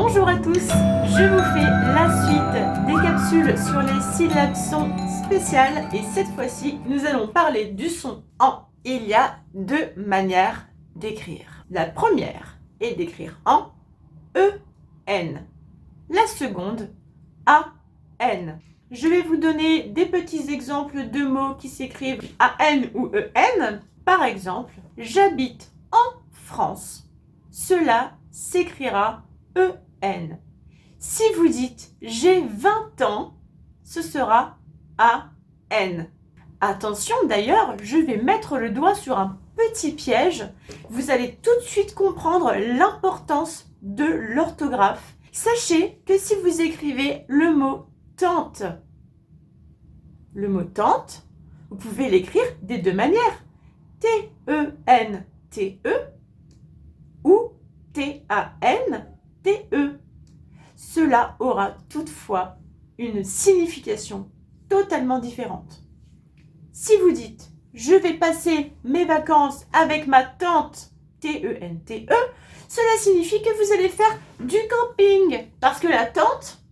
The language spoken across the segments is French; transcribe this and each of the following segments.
Bonjour à tous, je vous fais la suite des capsules sur les syllabes son spéciales et cette fois-ci, nous allons parler du son en. Il y a deux manières d'écrire. La première est d'écrire en E-N. La seconde, A-N. Je vais vous donner des petits exemples de mots qui s'écrivent A-N ou E-N. Par exemple, j'habite en France. Cela s'écrira E-N. Si vous dites j'ai 20 ans, ce sera A-N. Attention d'ailleurs, je vais mettre le doigt sur un petit piège. Vous allez tout de suite comprendre l'importance de l'orthographe. Sachez que si vous écrivez le mot tante, vous pouvez l'écrire des deux manières. T-E-N-T-E ou T-A-N-T-E. Cela aura toutefois une signification totalement différente. Si vous dites « Je vais passer mes vacances avec ma tante » T-E-N-T-E, cela signifie que vous allez faire du camping. Parce que la tente,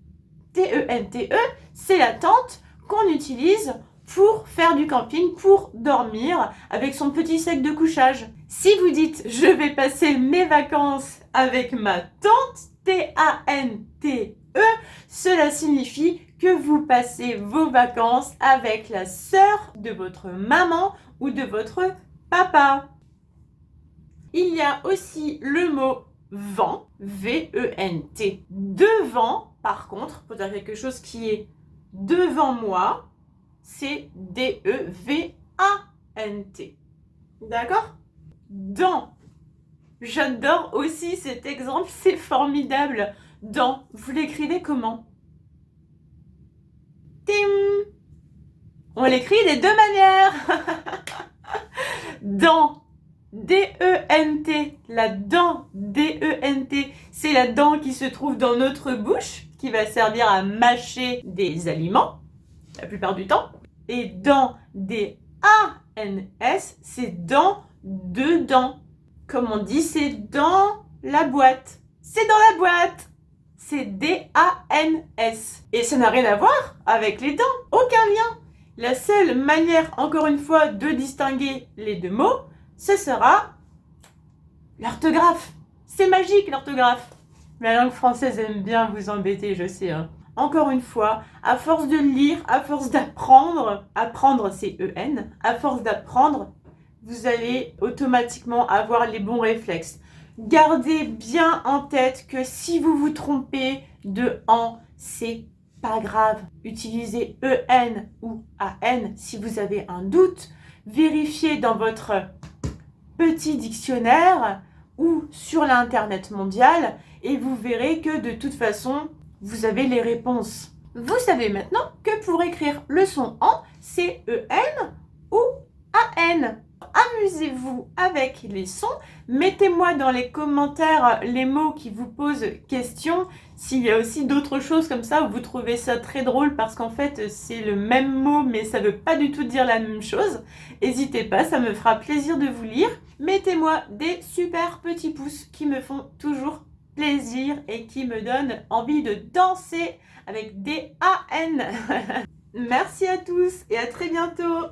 T-E-N-T-E, c'est la tente qu'on utilise pour faire du camping, pour dormir avec son petit sac de couchage. Si vous dites « Je vais passer mes vacances avec ma tante » T-A-N-T-E, cela signifie que vous passez vos vacances avec la sœur de votre maman ou de votre papa. Il y a aussi le mot vent, V-E-N-T. Devant, par contre, pour dire quelque chose qui est devant moi, c'est D-E-V-A-N-T. D'accord? Dans. J'adore aussi cet exemple, c'est formidable. Dans, vous l'écrivez comment? Tim. On l'écrit des deux manières. Dans, D-E-N-T, la dent, D-E-N-T, c'est la dent qui se trouve dans notre bouche, qui va servir à mâcher des aliments, la plupart du temps. Et dans, D-A-N-S, c'est dans, dedans. Comme on dit, c'est dans la boîte. C'est dans la boîte. C'est D-A-N-S. Et ça n'a rien à voir avec les dents. Aucun lien. La seule manière, encore une fois, de distinguer les deux mots, ce sera l'orthographe. C'est magique, l'orthographe. La langue française aime bien vous embêter, je sais. Encore une fois, à force de lire, à force d'apprendre, apprendre c'est E-N, à force d'apprendre, vous allez automatiquement avoir les bons réflexes. Gardez bien en tête que si vous vous trompez de « en », c'est pas grave. Utilisez E-N ou A-N si vous avez un doute. Vérifiez dans votre petit dictionnaire ou sur l'internet mondial et vous verrez que de toute façon, vous avez les réponses. Vous savez maintenant que pour écrire le son « en », c'est E-N ou A-N. Amusez-vous avec les sons. Mettez-moi dans les commentaires les mots qui vous posent question. S'il y a aussi d'autres choses comme ça où vous trouvez ça très drôle parce qu'en fait c'est le même mot mais ça ne veut pas du tout dire la même chose. N'hésitez pas, ça me fera plaisir de vous lire. Mettez-moi des super petits pouces qui me font toujours plaisir et qui me donnent envie de danser avec des A-N. Merci à tous et à très bientôt.